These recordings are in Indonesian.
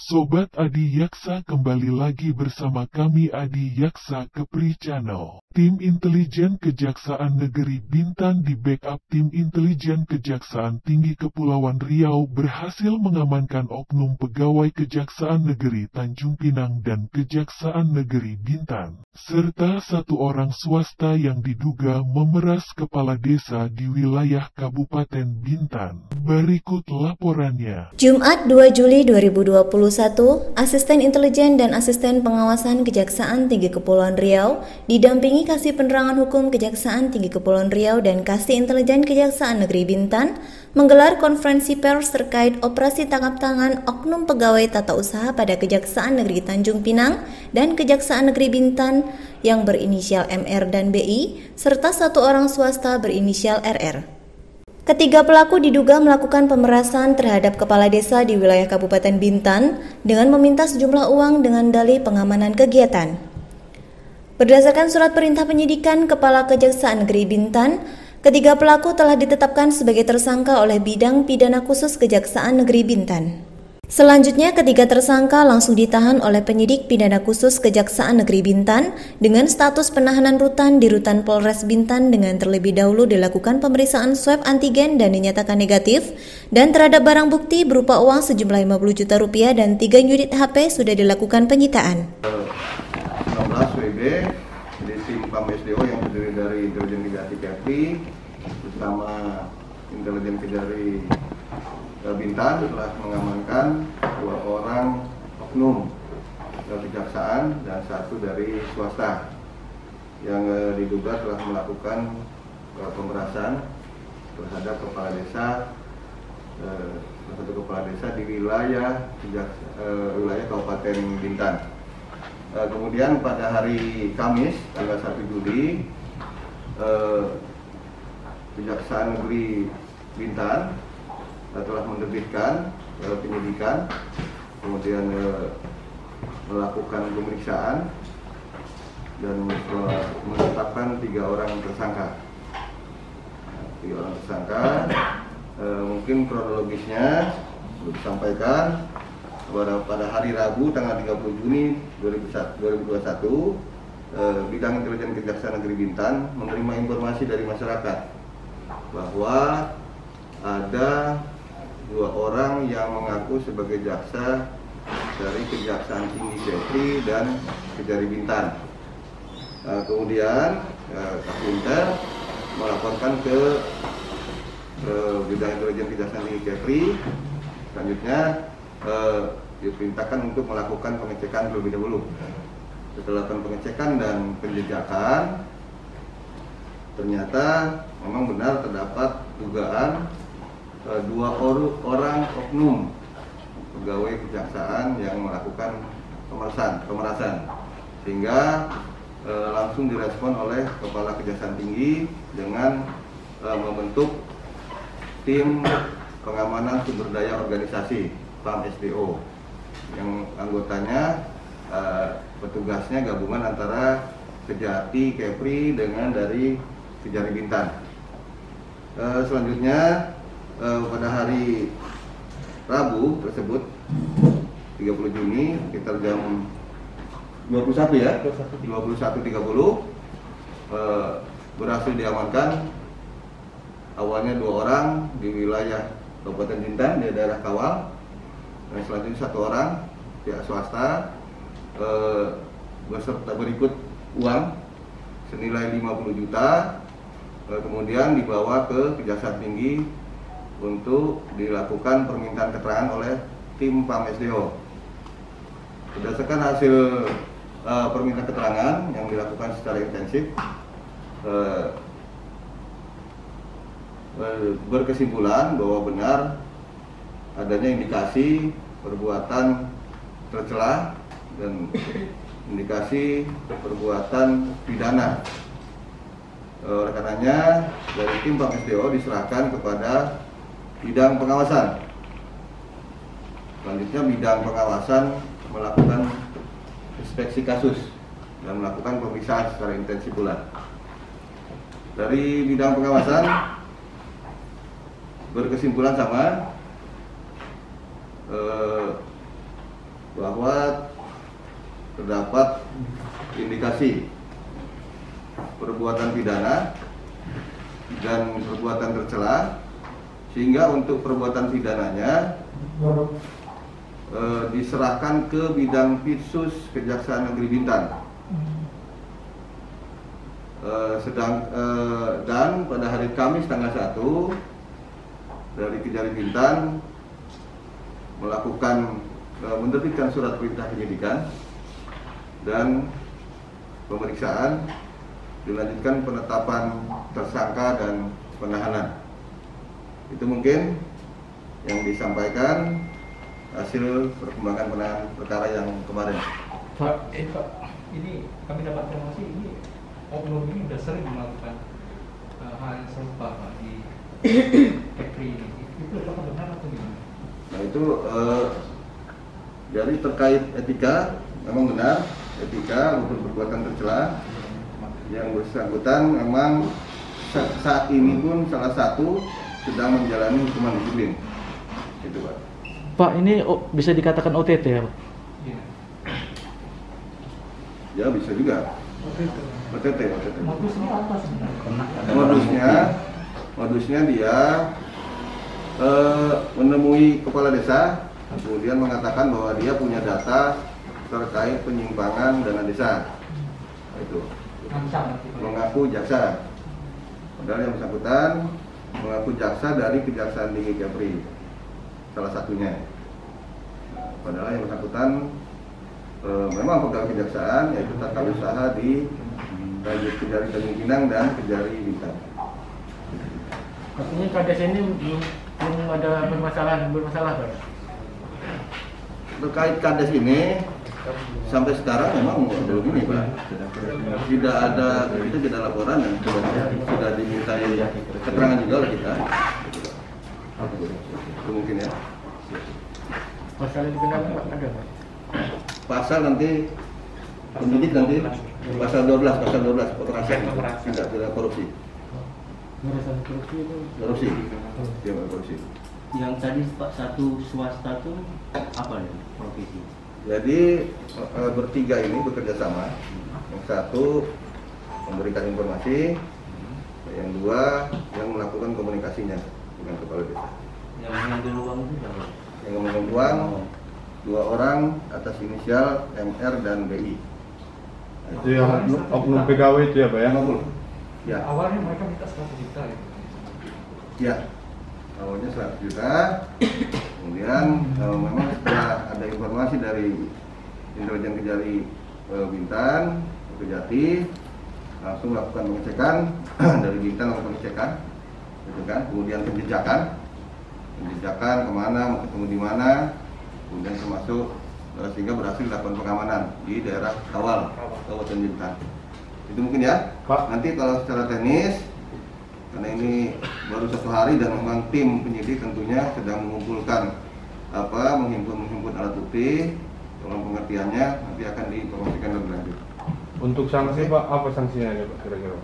Sobat Adi Yaksa, kembali lagi bersama kami Adi Yaksa Kepri Channel. Tim Intelijen Kejaksaan Negeri Bintan di backup Tim Intelijen Kejaksaan Tinggi Kepulauan Riau berhasil mengamankan oknum pegawai Kejaksaan Negeri Tanjung Pinang dan Kejaksaan Negeri Bintan, serta satu orang swasta yang diduga memeras kepala desa di wilayah Kabupaten Bintan. Berikut laporannya. Jumat 2 Juli 2021, Asisten Intelijen dan Asisten Pengawasan Kejaksaan Tinggi Kepulauan Riau didampingi Kasih Penerangan Hukum Kejaksaan Tinggi Kepulauan Riau dan Kasih Intelijen Kejaksaan Negeri Bintan menggelar konferensi pers terkait operasi tangkap tangan oknum pegawai tata usaha pada Kejaksaan Negeri Tanjung Pinang dan Kejaksaan Negeri Bintan yang berinisial MR dan BI, serta satu orang swasta berinisial RR. Ketiga pelaku diduga melakukan pemerasan terhadap kepala desa di wilayah Kabupaten Bintan dengan meminta sejumlah uang dengan dalih pengamanan kegiatan. Berdasarkan surat perintah penyidikan Kepala Kejaksaan Negeri Bintan, ketiga pelaku telah ditetapkan sebagai tersangka oleh Bidang Pidana Khusus Kejaksaan Negeri Bintan. Selanjutnya, ketiga tersangka langsung ditahan oleh penyidik Pidana Khusus Kejaksaan Negeri Bintan dengan status penahanan rutan di Rutan Polres Bintan dengan terlebih dahulu dilakukan pemeriksaan swab antigen dan dinyatakan negatif, dan terhadap barang bukti berupa uang sejumlah 50 juta rupiah dan 3 unit HP sudah dilakukan penyitaan. 19 WB di tim PAM-SDO yang terdiri dari Intelijen Kejati Kepri bersama Intelijen Kejari Bintan telah mengamankan 2 orang oknum kejaksaan dan 1 dari swasta yang diduga telah melakukan pemerasan terhadap kepala desa di wilayah Kabupaten Bintan. Kemudian pada hari Kamis tanggal 1 Juli Kejaksaan Negeri Bintan telah menerbitkan penyidikan, kemudian melakukan pemeriksaan dan menetapkan 3 orang tersangka. Mungkin kronologisnya disampaikan pada hari Rabu tanggal 30 Juni 2021, Bidang Intelijen Kejaksaan Negeri Bintan menerima informasi dari masyarakat bahwa ada 2 orang yang mengaku sebagai jaksa dari Kejaksaan Tinggi Kepri dan Kejari Bintan. Kemudian Kasih Intel melaporkan ke Bidang Intelijen Kejaksaan Tinggi Kepri. Selanjutnya diperintahkan untuk melakukan pengecekan terlebih dahulu. Setelah pengecekan dan penjejakan, ternyata memang benar terdapat dugaan 2 orang oknum pegawai kejaksaan yang melakukan pemerasan, sehingga langsung direspon oleh Kepala Kejaksaan Tinggi dengan membentuk tim pengamanan sumber daya organisasi PAM-SDO yang anggotanya petugasnya gabungan antara Kejati Kepri dengan dari Kejari Bintan. Selanjutnya pada hari Rabu tersebut 30 Juni sekitar jam 21 ya, 21.30 berhasil diamankan awalnya 2 orang di wilayah Kabupaten Bintan di daerah Kawal, dan selanjutnya 1 orang pihak swasta beserta berikut uang senilai 50 juta, kemudian dibawa ke Kejaksaan Tinggi untuk dilakukan permintaan keterangan oleh tim PAM-SDO. Berdasarkan hasil permintaan keterangan yang dilakukan secara intensif, berkesimpulan bahwa benar adanya indikasi perbuatan tercela dan indikasi perbuatan pidana. Oleh karenanya dari tim PAM-SDO diserahkan kepada bidang pengawasan. Selanjutnya bidang pengawasan melakukan inspeksi kasus dan melakukan pemeriksaan secara intensif pula. Dari bidang pengawasan berkesimpulan sama, bahwa terdapat indikasi perbuatan pidana dan perbuatan tercela, sehingga untuk perbuatan pidananya diserahkan ke bidang Pitsus Kejaksaan Negeri Bintan. Dan pada hari Kamis tanggal 1 dari Kejari Bintan menerbitkan surat perintah penyidikan dan pemeriksaan, dilanjutkan penetapan tersangka dan penahanan. Itu mungkin yang disampaikan hasil perkembangan penanganan perkara yang kemarin. Pak, ini kami dapat informasi ini oknum ini sudah sering melakukan hal yang serupa Pak di Kepri ini. Itu apakah benar atau gimana? Nah itu jadi terkait etika, memang benar etika untuk perbuatan tercela yang bersangkutan memang saat ini pun salah satu sedang menjalani hukuman disiplin. Itu Pak. Pak, ini bisa dikatakan OTT ya Pak? Iya. Ya bisa juga. OTT. Modusnya apa sebenarnya? Modusnya dia menemui kepala desa, kemudian mengatakan bahwa dia punya data terkait penyimpangan dana desa. Itu mengaku jaksa, padahal yang bersangkutan mengaku jaksa dari Kejaksaan Tinggi Kepri, salah satunya. Padahal yang bersangkutan memang pegawai kejaksaan, yaitu tata usaha di Kejari Tanjung Pinang dan Kejari Bintan. Artinya kades ini belum ada bermasalah Pak? Terkait kades ini sampai sekarang memang belum ini Pak, tidak ada, kita tidak laporan dan sudah dimintai keterangan juga oleh kita. Itu mungkin ya. Masalah dikenakan Pak ada Pak? Pasal nanti penyidik nanti pasal 12 operasi tidak korupsi. Masalah korupsi itu? Korupsi. Ya, korupsi. Yang tadi Pak satu swasta itu apa ya profesi? Jadi bertiga ini bekerja sama. Yang satu memberikan informasi, yang dua yang melakukan komunikasinya dengan kepala desa. Yang mengambil uang itu siapa? Yang mengambil uang 2 orang atas inisial MR dan BI. Itu yang oknum pegawai itu ya Pak ya? Ya. Awalnya mereka minta 100 juta ya. Ya. Awalnya 100 juta. Kemudian memang setelah ada informasi dari intelijen Kejari Bintan, Kejati, langsung melakukan pengecekan dari Bintan melakukan pengecekan, gitu kan? Kemudian penjejakan kemana, mau ketemu di mana, kemudian termasuk sehingga berhasil dilakukan pengamanan di daerah Kawal, Kabupaten Bintan. Itu mungkin ya. Pak. Nanti kalau secara teknis, karena ini baru 1 hari dan memang tim penyidik tentunya sedang mengumpulkan menghimpun alat bukti, dalam pengertiannya nanti akan dipromosikan lebih lanjut. Untuk sanksi Pak, apa sanksinya ya Pak kira-kira?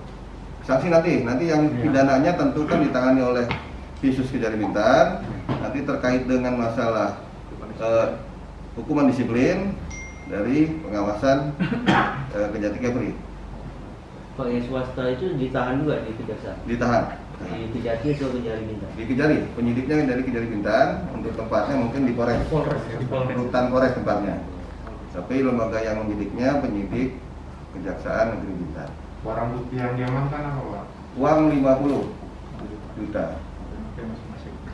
Sanksi nanti yang pidananya tentu kan ditangani oleh Pitsus Kejari Bintan. Nanti terkait dengan masalah hukuman disiplin dari pengawasan Kejati Kepri. Pak yang swasta itu ditahan juga di Kejaksaan? Ditahan. Di Kejati atau Kejari Bintan? Di Kejari, penyidiknya dari Kejari Bintan, untuk tempatnya mungkin di Polres. Rutan Polres tempatnya. Tapi lembaga yang menyidiknya penyidik Kejaksaan Negeri Bintan. Barang bukti yang diamankan apa Pak? Uang 50 juta.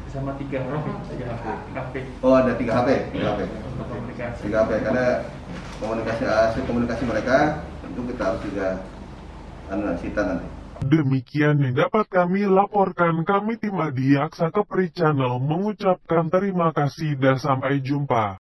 Sama 3 HP. Oh, ada 3 HP. 3 HP karena hasil komunikasi mereka tentu kita harus juga sita nanti. Demikian yang dapat kami laporkan. Kami tim Adi Yaksa Kepri Channel mengucapkan terima kasih dan sampai jumpa.